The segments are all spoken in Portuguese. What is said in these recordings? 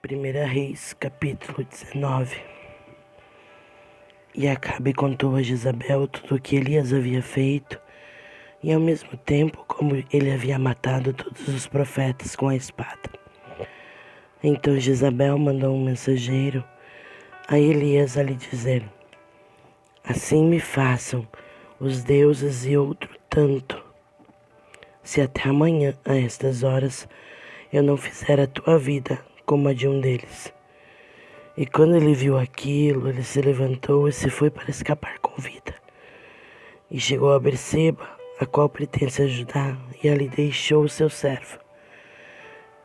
1 Reis, capítulo 19. E Acabe contou a Jezabel tudo o que Elias havia feito, e ao mesmo tempo como ele havia matado todos os profetas com a espada. Então Jezabel mandou um mensageiro a Elias a lhe dizer: assim me façam os deuses e outro tanto, se até amanhã, a estas horas, eu não fizer a tua vida como a de um deles. E quando ele viu aquilo, ele se levantou e se foi para escapar com vida. E chegou a Berseba, a qual pertence a Judá, e ali deixou o seu servo.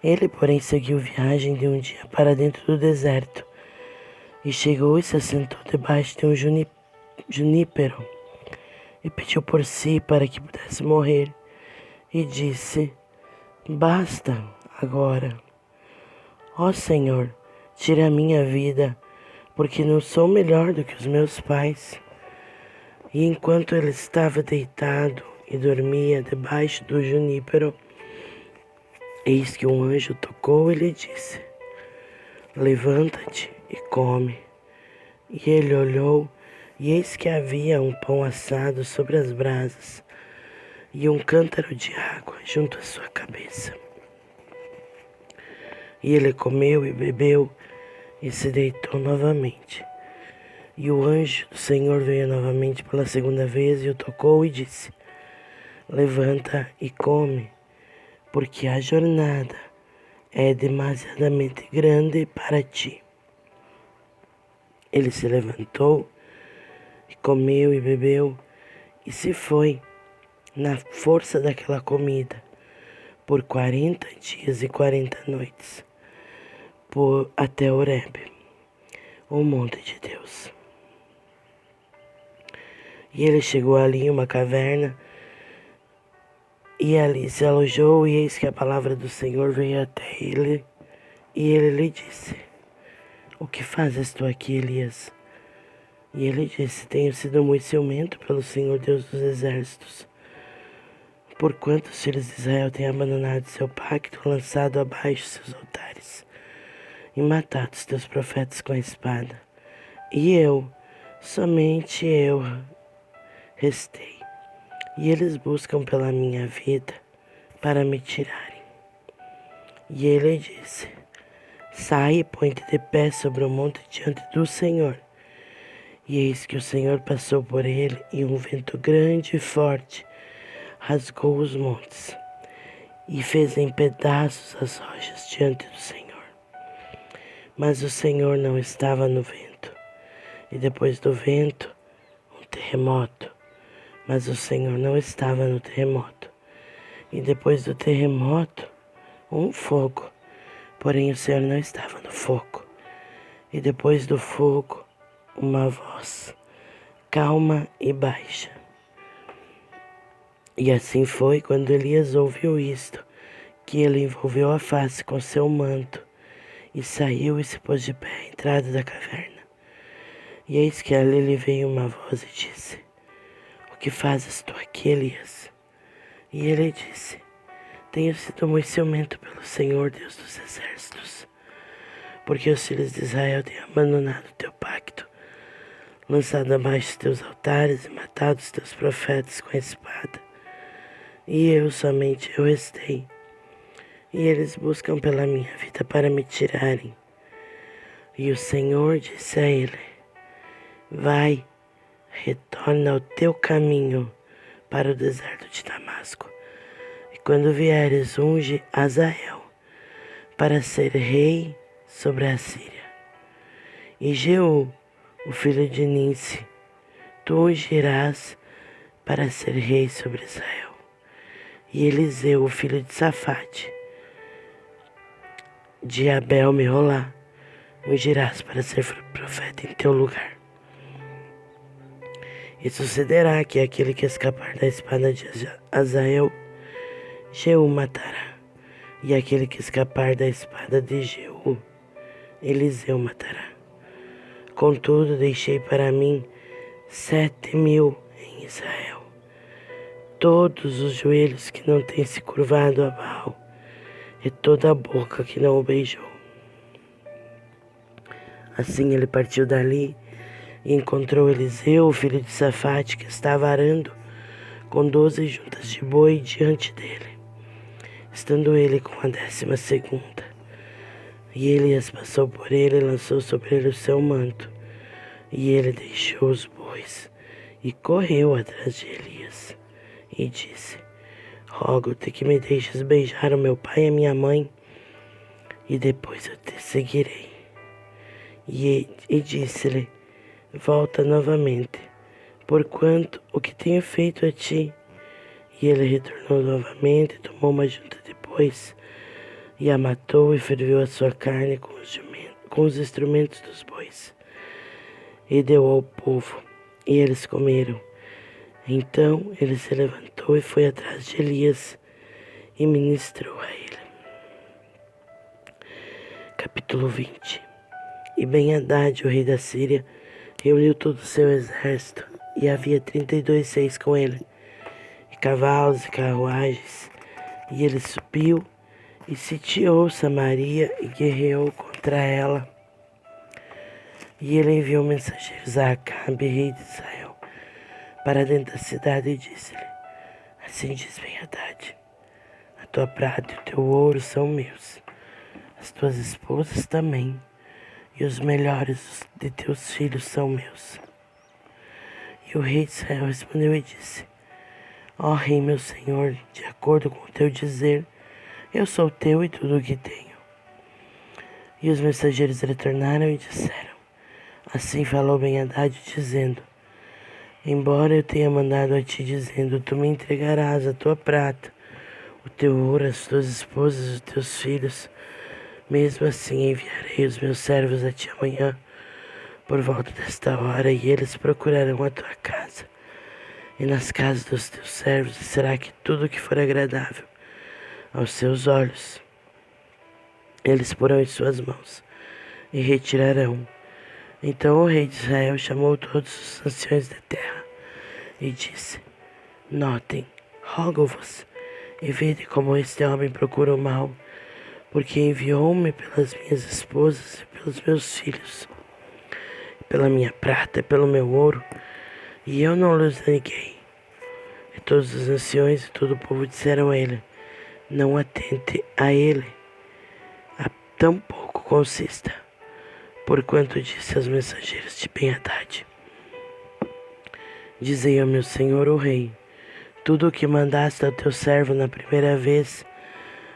Ele, porém, seguiu viagem de um dia para dentro do deserto, e chegou e se assentou debaixo de um junípero, e pediu por si para que pudesse morrer, e disse: basta agora, ó Senhor, tire a minha vida, porque não sou melhor do que os meus pais. E enquanto ele estava deitado e dormia debaixo do junípero, eis que um anjo tocou e lhe disse: levanta-te e come. E ele olhou, e eis que havia um pão assado sobre as brasas, e um cântaro de água junto à sua cabeça. E ele comeu e bebeu, e se deitou novamente. E o anjo do Senhor veio novamente pela segunda vez, e o tocou e disse: levanta e come, porque a jornada é demasiadamente grande para ti. Ele se levantou, e comeu e bebeu, e se foi, na força daquela comida, por 40 dias e 40 noites, até Horebe, o monte de Deus. E ele chegou ali em uma caverna, e ali se alojou, e eis que a palavra do Senhor veio até ele, e ele lhe disse: o que fazes tu aqui, Elias? E ele disse: tenho sido muito ciumento pelo Senhor Deus dos exércitos, porquanto os filhos de Israel têm abandonado seu pacto, lançado abaixo seus altares, e matado os teus profetas com a espada. E eu, somente eu, restei, e eles buscam pela minha vida para me tirarem. E ele disse: sai e põe-te de pé sobre o monte diante do Senhor. E eis que o Senhor passou por ele, e um vento grande e forte rasgou os montes, e fez em pedaços as rochas diante do Senhor. Mas o Senhor não estava no vento. E depois do vento, um terremoto. Mas o Senhor não estava no terremoto. E depois do terremoto, um fogo. Porém o Senhor não estava no fogo. E depois do fogo, uma voz, calma e baixa. E assim foi quando Elias ouviu isto, que ele envolveu a face com seu manto, e saiu e se pôs de pé à entrada da caverna. E eis que ali lhe veio uma voz e disse: o que fazes tu aqui, Elias? E ele disse: tenho sido muito ciumento pelo Senhor Deus dos exércitos, porque os filhos de Israel têm abandonado o teu pacto, lançado abaixo os teus altares e matado os teus profetas com a espada. E eu, somente eu, restei, e eles buscam pela minha vida para me tirarem. E o Senhor disse a ele: vai, retorna ao teu caminho para o deserto de Damasco, e quando vieres, unge Azael para ser rei sobre a Síria. E Jeú, o filho de Ninsi, tu ungirás para ser rei sobre Israel. E Eliseu, o filho de Safate, de Abel-Meolá, ungirás para ser profeta em teu lugar. E sucederá que aquele que escapar da espada de Azael, Jeú matará. E aquele que escapar da espada de Jeú, Eliseu matará. Contudo, deixei para mim 7.000 em Israel, todos os joelhos que não têm se curvado a Baal, e toda a boca que não o beijou. Assim ele partiu dali e encontrou Eliseu, o filho de Safate, que estava arando com 12 juntas de boi diante dele, estando ele com a 12ª. E Elias passou por ele e lançou sobre ele o seu manto. E ele deixou os bois e correu atrás de Elias e disse: Rogo-te que me deixes beijar o meu pai e a minha mãe, e depois eu te seguirei. E disse-lhe: Volta novamente, porquanto o que tenho feito a ti. E ele retornou novamente, tomou uma junta de bois, e a matou e ferveu a sua carne com os instrumentos dos bois, e deu ao povo, e eles comeram. Então ele se levantou e foi atrás de Elias, e ministrou a ele. Capítulo 20. E Ben-Hadad, o rei da Síria, reuniu todo o seu exército, e havia 32 reis com ele, e cavalos e carruagens, e ele subiu e sitiou Samaria e guerreou contra ela. E ele enviou mensageiros a Acabe, rei de Israel, para dentro da cidade, e disse-lhe: Assim diz Ben-Hadad: a tua prata e o teu ouro são meus, as tuas esposas também, e os melhores de teus filhos são meus. E o rei de Israel respondeu e disse: Ó rei meu senhor, de acordo com o teu dizer, eu sou teu e tudo o que tenho. E os mensageiros retornaram e disseram: Assim falou Ben-Hadad, dizendo: Embora eu tenha mandado a ti, dizendo: Tu me entregarás a tua prata, o teu ouro, as tuas esposas, os teus filhos, mesmo assim enviarei os meus servos a ti amanhã, por volta desta hora, e eles procurarão a tua casa e nas casas dos teus servos, e será que tudo que for agradável aos seus olhos, eles porão em suas mãos e retirarão. Então o rei de Israel chamou todos os anciões da terra e disse: Notem, rogo-vos, e vede como este homem procura o mal, porque enviou-me pelas minhas esposas e pelos meus filhos, pela minha prata e pelo meu ouro, e eu não lhes neguei. E todos os anciões e todo o povo disseram a ele: Não atente a ele, a tão pouco consista. Porquanto disse aos mensageiros de Ben-Hadad: Dizei ao meu senhor o rei: Tudo o que mandaste ao teu servo na primeira vez,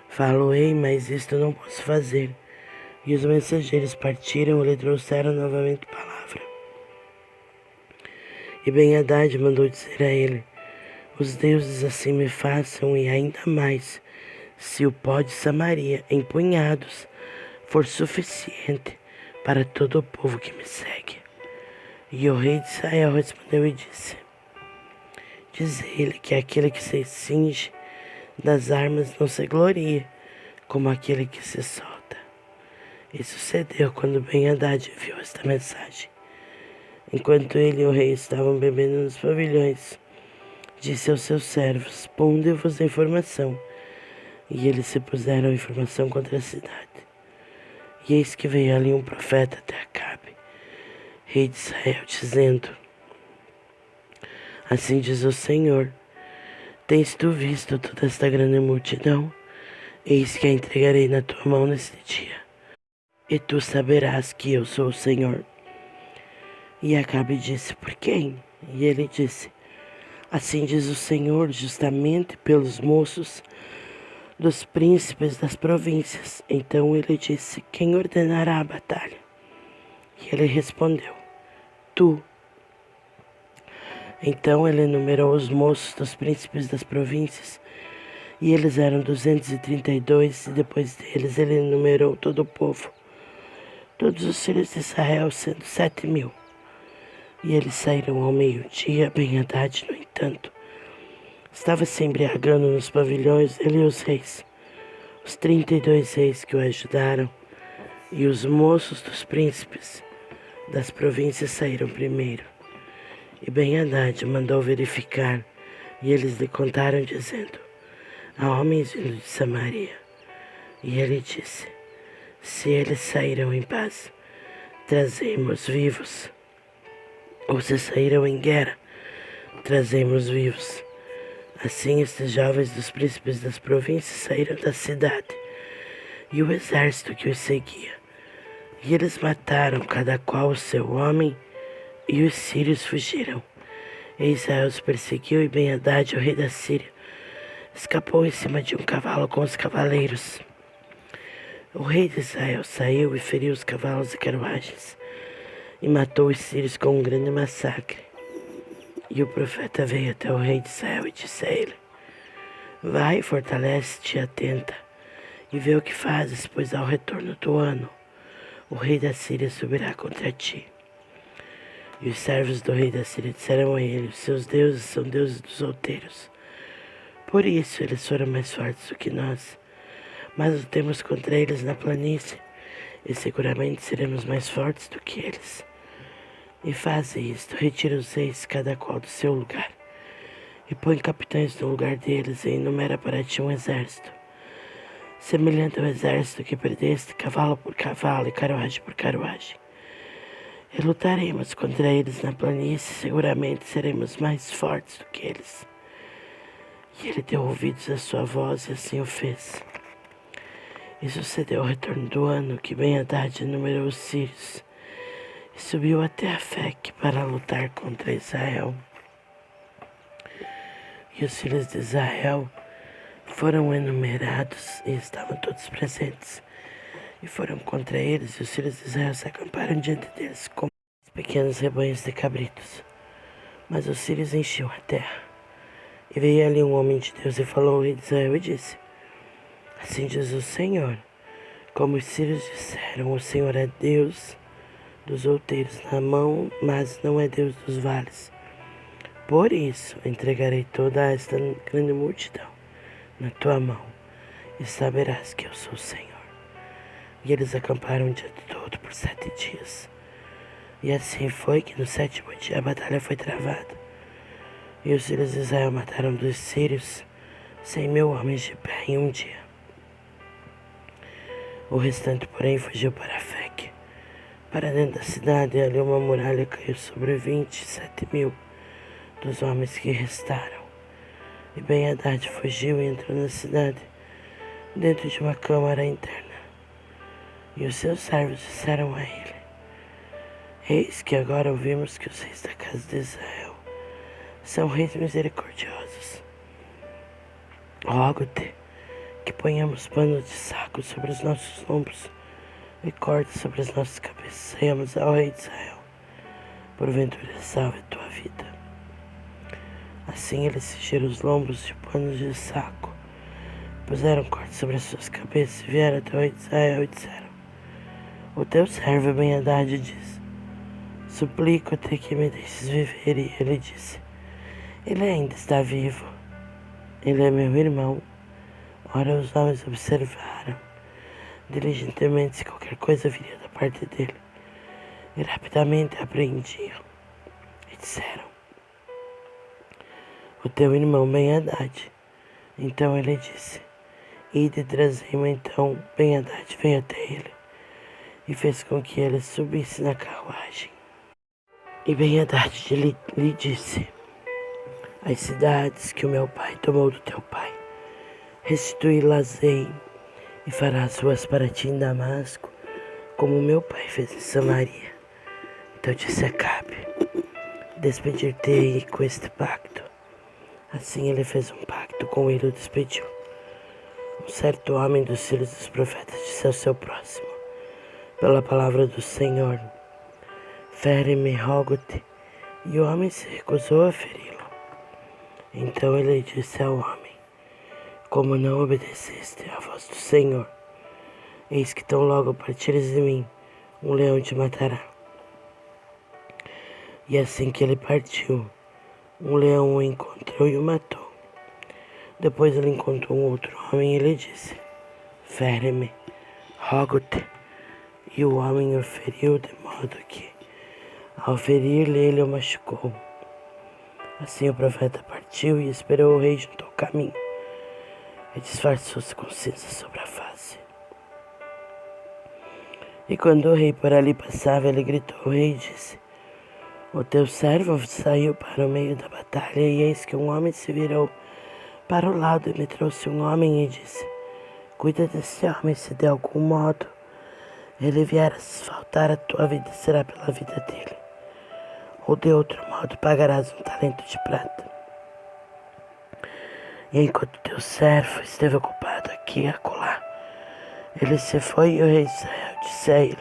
falo-ei, mas isto não posso fazer. E os mensageiros partiram e lhe trouxeram novamente palavra. E Ben-Hadad mandou dizer a ele: Os deuses assim me façam, e ainda mais, se o pó de Samaria, empunhados, for suficiente para todo o povo que me segue. E o rei de Israel respondeu e disse: Diz ele que aquele que se cinge das armas não se gloria, como aquele que se solta. E sucedeu quando Ben-Hadad viu esta mensagem. Enquanto ele e o rei estavam bebendo nos pavilhões, disse aos seus servos: Ponde-vos a informação. E eles se puseram a informação contra a cidade. E eis que veio ali um profeta até Acabe, rei de Israel, dizendo: Assim diz o Senhor: Tens tu visto toda esta grande multidão? Eis que a entregarei na tua mão neste dia, e tu saberás que eu sou o Senhor. E Acabe disse: Por quem? E ele disse: Assim diz o Senhor, justamente pelos moços dos príncipes das províncias. Então ele disse: Quem ordenará a batalha? E ele respondeu: Tu. Então ele enumerou os moços dos príncipes das províncias, e eles eram 232, e depois deles ele enumerou todo o povo, todos os filhos de Israel, sendo 7.000. E eles saíram ao meio-dia. Ben-Hadad, no entanto, estava se embriagando nos pavilhões, ele e os reis, os 32 reis que o ajudaram, e os moços dos príncipes das províncias saíram primeiro. E Ben-Hadad mandou verificar, e eles lhe contaram, dizendo: Há homens vindo de Samaria. E ele disse: Se eles saíram em paz, trazei-mos vivos. Ou se saíram em guerra, trazei-mos vivos. Assim estes jovens dos príncipes das províncias saíram da cidade, e o exército que os seguia. E eles mataram cada qual o seu homem, e os sírios fugiram. E Israel os perseguiu, e Ben-Hadad, o rei da Síria, escapou em cima de um cavalo com os cavaleiros. O rei de Israel saiu e feriu os cavalos e carruagens, e matou os sírios com um grande massacre. E o profeta veio até o rei de Israel e disse a ele: Vai, fortalece-te e atenta, e vê o que fazes, pois ao retorno do ano, o rei da Síria subirá contra ti. E os servos do rei da Síria disseram a ele: Os seus deuses são deuses dos outeiros. Por isso eles foram mais fortes do que nós. Mas lutemos contra eles na planície, e seguramente seremos mais fortes do que eles. E faze isto: retira os reis, cada qual do seu lugar, e põe capitães no lugar deles, e enumera para ti um exército, semelhante ao exército que perdeste, cavalo por cavalo e carruagem por carruagem. E lutaremos contra eles na planície, seguramente seremos mais fortes do que eles. E ele deu ouvidos à sua voz, e assim o fez. E sucedeu ao retorno do ano que Ben-Hadad enumerou os sírios, e subiu até Afec para lutar contra Israel. E os filhos de Israel foram enumerados, e estavam todos presentes, e foram contra eles, e os filhos de Israel se acamparam diante deles, como pequenos rebanhos de cabritos. Mas os sírios enchiam a terra. E veio ali um homem de Deus e falou ao rei de Israel e disse: Assim diz o Senhor, como os sírios disseram, o Senhor é Deus dos outeiros na mão, mas não é Deus dos vales. Por isso entregarei toda esta grande multidão na tua mão, e saberás que eu sou o Senhor. E eles acamparam diante do outro por 7 dias. E assim foi que no 7º dia a batalha foi travada. E os filhos de Israel mataram dos sírios 100.000 homens de pé em um dia. O restante, porém, fugiu para Afec, para dentro da cidade, e ali uma muralha caiu sobre 27.000 dos homens que restaram. E Ben-Hadad fugiu e entrou na cidade, dentro de uma câmara interna. E os seus servos disseram a ele: Eis que agora ouvimos que os reis da casa de Israel são reis misericordiosos. Rogo-te que ponhamos pano de saco sobre os nossos lombos e cortes sobre as nossas cabeças. Saímos ao rei de Israel, porventura salve a tua vida. Assim eles cingiram os lombos de panos de saco, puseram cortes sobre as suas cabeças e vieram até o rei de Israel e disseram: O teu servo Ben-Hadad diz: Suplico-te que me deixes viver. E ele disse: Ele ainda está vivo. Ele é meu irmão. Ora, os homens observaram diligentemente se qualquer coisa viria da parte dele, e rapidamente apreendiam. E disseram: O teu irmão Ben-Hadad. Então ele disse: Ide, trazei-me. Então Ben-Hadad veio até ele, e fez com que ele subisse na carruagem. E Ben-Hadad lhe disse: As cidades que o meu pai tomou do teu pai, restituí-las-ei, e farás ruas para ti em Damasco, como meu pai fez em Samaria. Então disse Acabe: Despedir-te-ei com este pacto. Assim ele fez um pacto com ele e o despediu. Um certo homem dos filhos dos profetas disse ao seu próximo, pela palavra do Senhor: Fere-me, rogo-te. E o homem se recusou a feri-lo. Então ele disse ao homem: Como não obedeceste à voz do Senhor, eis que tão logo partires de mim, um leão te matará. E assim que ele partiu, um leão o encontrou e o matou. Depois ele encontrou um outro homem e lhe disse: Fere-me, rogo-te. E o homem o feriu de modo que, ao ferir-lhe, ele o machucou. Assim o profeta partiu e esperou o rei junto ao caminho, e disfarçou-se com cinza sobre a face. E quando o rei por ali passava, ele gritou ao rei e disse: O teu servo saiu para o meio da batalha, e eis que um homem se virou para o lado e me trouxe um homem e disse: Cuida desse homem, se de algum modo ele vier a faltar a tua vida, será pela vida dele. Ou de outro modo pagarás um talento de prata. E enquanto teu servo esteve ocupado aqui e acolá, ele se foi e o rei Israel disse a ele: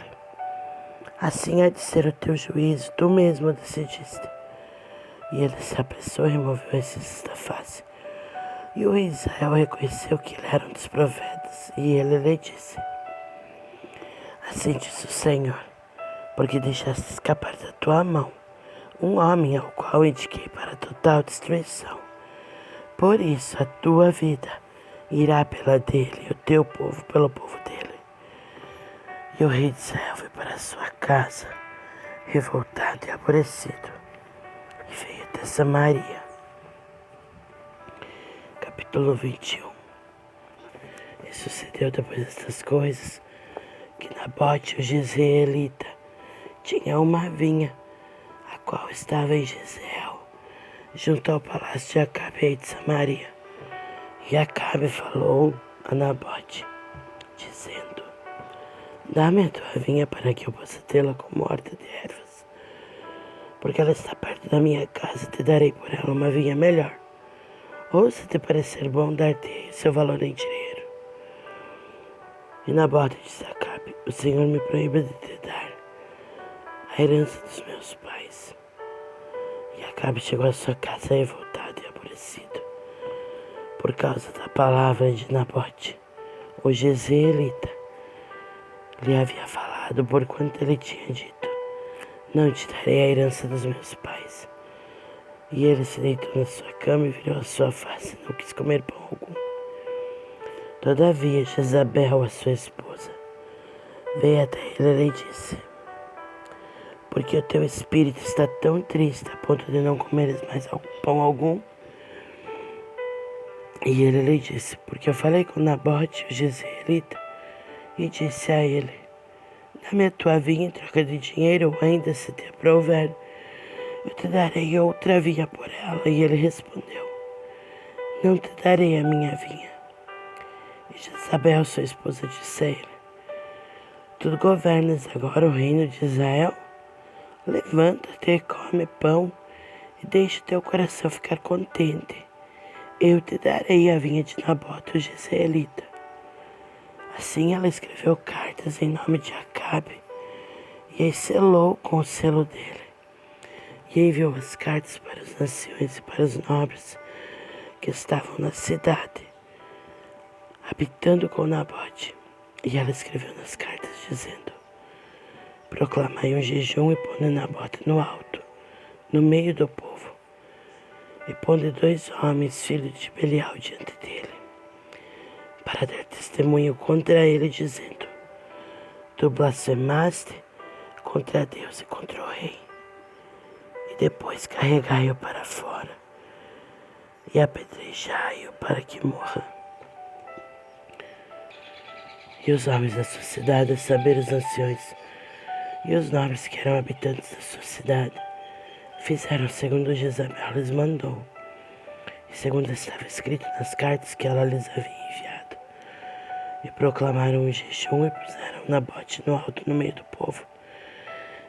Assim há de ser o teu juízo, tu mesmo decidiste. E ele se apressou e removeu esses da face. E o rei Israel reconheceu que ele era um dos profetas, e ele lhe disse: Assim diz o Senhor, porque deixaste escapar da tua mão um homem ao qual indiquei para total destruição. Por isso a tua vida irá pela dele, e o teu povo pelo povo dele. E o rei de Israel foi para sua casa, revoltado e aborrecido, e veio até Samaria. Capítulo 21. E sucedeu depois destas coisas, que Nabote, o jezreelita, tinha uma vinha, a qual estava em Jezreel, junto ao palácio de Acabe, rei de Samaria. E Acabe falou a Nabote, dizendo: Dá-me a tua vinha para que eu possa tê-la como horta de ervas, porque ela está perto da minha casa, e te darei por ela uma vinha melhor. Ou, se te parecer bom, dar-te seu valor em dinheiro. E Nabote disse a Acabe: O Senhor me proíbe de te dar a herança dos meus pais. E Acabe chegou à sua casa revoltado e aborrecido, por causa da palavra de Nabote, o jezreelita, lhe havia falado, porquanto ele tinha dito: Não te darei a herança dos meus pais. E ele se deitou na sua cama e virou a sua face, e não quis comer pão algum. Todavia Jezabel, a sua esposa, veio até ele e disse: Porque o teu espírito está tão triste a ponto de não comeres mais pão algum? E ele lhe disse: Porque eu falei com Nabote, o jezreelita, e disse a ele: Dá-me a tua vinha em troca de dinheiro, ou ainda, se te aprouver, eu te darei outra vinha por ela. E ele respondeu: Não te darei a minha vinha. E Jezabel, sua esposa, disse a ele: Tu governas agora o reino de Israel? Levanta-te, come pão, e deixa teu coração ficar contente. Eu te darei a vinha de Nabote, o jezreelita. Assim ela escreveu cartas em nome de Acabe, e as selou com o selo dele. E enviou as cartas para os anciões e para os nobres que estavam na cidade, habitando com Nabote. E ela escreveu nas cartas, dizendo: Proclamai um jejum e ponde Nabote no alto, no meio do povo, e ponde 2 homens, filhos de Belial, diante dele, para dar testemunho contra ele, dizendo: Tu blasfemaste contra Deus e contra o rei. E depois carregai-o para fora e apedrejai-o para que morra. E os homens da sua cidade, a saber, os anciões e os nobres que eram habitantes da sua cidade, fizeram segundo Jezabel lhes mandou, e segundo estava escrito nas cartas que ela lhes havia enviado. E proclamaram um jejum e puseram Nabote no alto, no meio do povo.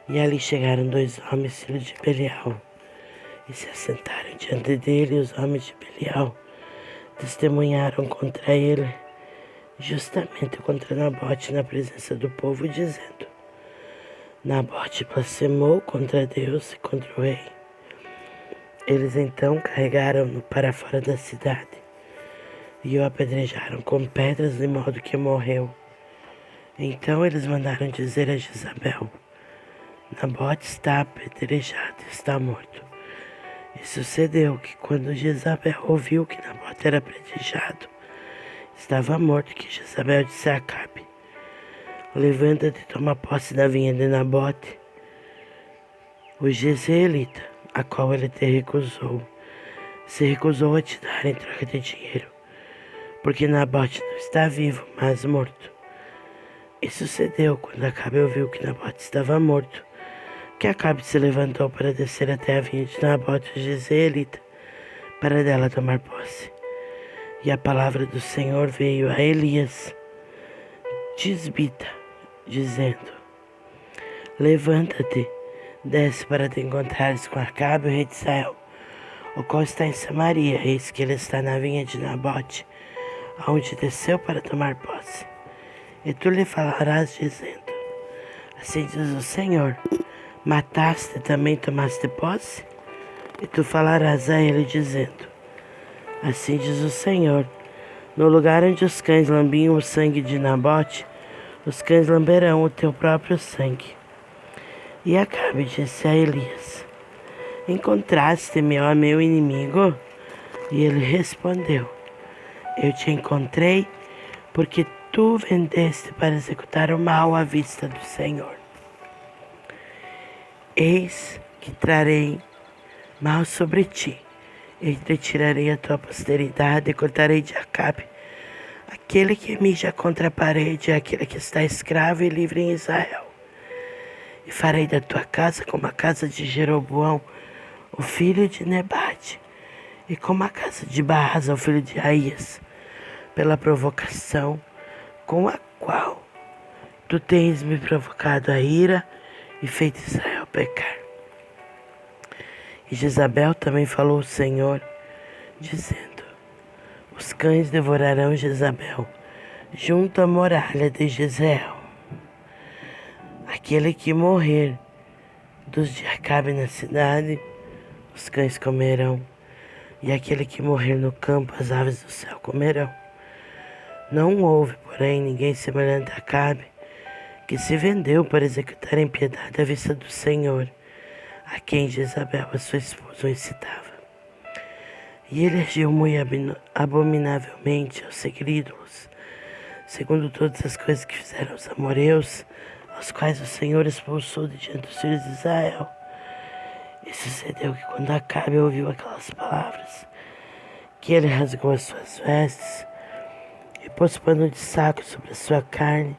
E ali chegaram 2 homens, filhos de Belial, e se assentaram diante dele. E os homens de Belial testemunharam contra ele, justamente contra Nabote, na presença do povo, dizendo: Nabote blasfemou contra Deus e contra o rei. Eles então carregaram-no para fora da cidade e o apedrejaram com pedras, de modo que morreu. Então eles mandaram dizer a Jezabel: Nabote está apedrejado, está morto. E sucedeu que, quando Jezabel ouviu que Nabote era apedrejado, estava morto, que Jezabel disse a Acabe: Levanta-te e toma posse da vinha de Nabote, o jezreelita, a qual ele te recusou. Se recusou a te dar em troca de dinheiro, porque Nabote não está vivo, mas morto. E sucedeu, quando Acabe ouviu que Nabote estava morto, que Acabe se levantou para descer até a vinha de Nabote o jezreelita, para dela tomar posse. E a palavra do Senhor veio a Elias, tisbita, dizendo: Levanta-te, desce para te encontrares com Acabe, o rei de Israel, o qual está em Samaria. Eis que ele está na vinha de Nabote, aonde desceu para tomar posse. E tu lhe falarás, dizendo: Assim diz o Senhor: Mataste, também tomaste posse? E tu falarás a ele, dizendo: Assim diz o Senhor: No lugar onde os cães lambiam o sangue de Nabote, os cães lamberão o teu próprio sangue. E Acabe disse a Elias: Encontraste-me, ó meu inimigo? E ele respondeu: Eu te encontrei porque tu vendeste para executar o mal à vista do Senhor. Eis que trarei mal sobre ti, e retirarei a tua posteridade, e cortarei de Acabe aquele que mija contra a parede, aquele que está escravo e livre em Israel. E farei da tua casa como a casa de Jeroboão, o filho de Nebate, e como a casa de Baasa, o filho de Aías, pela provocação com a qual tu tens me provocado a ira e feito Israel pecar. E Jezabel também falou o Senhor, dizendo: Os cães devorarão Jezabel junto à muralha de Jezreel. Aquele que morrer dos de Acabe na cidade, os cães comerão, e aquele que morrer no campo, as aves do céu comerão. Não houve, porém, ninguém semelhante a Acabe, que se vendeu para executar impiedade à vista do Senhor, a quem Jezabel, a sua esposa, o incitava. E ele agiu muito abominavelmente aos ídolos, segundo todas as coisas que fizeram os amoreus, aos quais o Senhor expulsou de diante dos filhos de Israel. E sucedeu que, quando Acabe ouviu aquelas palavras, que ele rasgou as suas vestes e pôs pano de saco sobre a sua carne,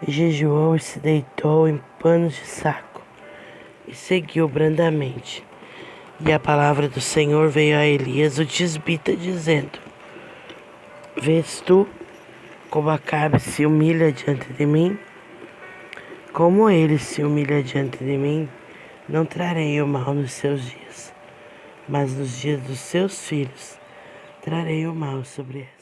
e jejuou e se deitou em panos de saco, e seguiu brandamente. E a palavra do Senhor veio a Elias, o tisbita, dizendo: Vês tu como Acabe se humilha diante de mim? Como ele se humilha diante de mim, não trarei o mal nos seus dias, mas nos dias dos seus filhos trarei o mal sobre eles.